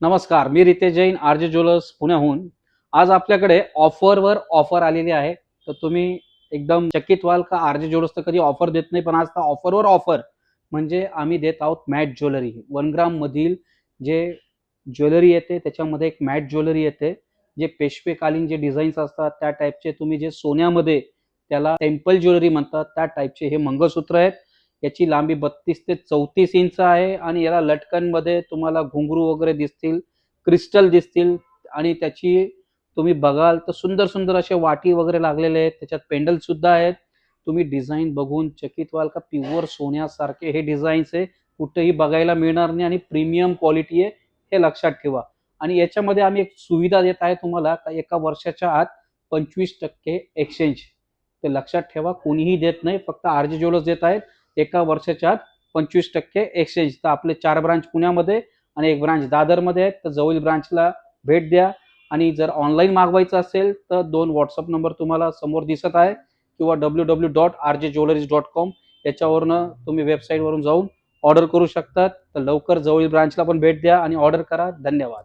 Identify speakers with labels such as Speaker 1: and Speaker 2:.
Speaker 1: नमस्कार, मी Riteish Jain, RJ jewellers पुण्याहून. आज आपल्याकडे ऑफरवर ऑफर आलेली आहे. तर तुम्ही एकदम चकित व्हाल का आरजे ज्वेलर्स तर कधी ऑफर देत नाही, पण आज तर ऑफरवर ऑफर. म्हणजे आम्ही देत आहोत मॅट ज्वेलरी. 1 ग्राममधील जे ज्वेलरी येते त्याच्यामध्ये एक मॅट ज्वेलरी येते. जे पेशवेकालीन जे डिझाईन्स असतात त्या टाईपचे तुम्ही जे सोन्यामध्ये त्याला टेम्पल ज्वेलरी म्हणतात त्या टाईपचे हे मंगळसूत्र आहेत. याची लांबी 32 ते 34 इंच आहे आणि याला लटकनमध्ये तुम्हाला घुंगरू वगैरे दिसतील, क्रिस्टल दिसतील आणि त्याची तुम्ही बघाल तर सुंदर सुंदर असे वाटी वगैरे लागलेले आहेत. त्याच्यात पेंडल सुद्धा आहेत. तुम्ही डिझाईन बघून चकित व्हाल का प्युअर सोन्यासारखे हे डिझाईन्स आहे. कुठेही बघायला मिळणार नाही आणि प्रीमियम क्वालिटी आहे हे लक्षात ठेवा. आणि याच्यामध्ये आम्ही एक सुविधा देत आहे तुम्हाला का एका वर्षाच्या आत 25% एक्सचेंज. ते लक्षात ठेवा, कोणीही देत नाही, फक्त आरजे ज्वेलर्स देत आहेत. एका वर्षाच्या आत 25% एक्सचेंज. तर आपले 4 ब्रांच पुण्यामध्ये आणि एक ब्रांच दादरमध्ये आहेत. तर जवळील ब्रांचला भेट द्या. आणि जर ऑनलाईन मागवायचं असेल तर 2 व्हॉट्सअप नंबर तुम्हाला समोर दिसत आहे किंवा www.rjjewelleries.com याच्यावरनं तुम्ही वेबसाईटवरून जाऊन ऑर्डर करू शकतात. तर लवकर जवळील ब्रांचला पण भेट द्या आणि ऑर्डर करा. धन्यवाद.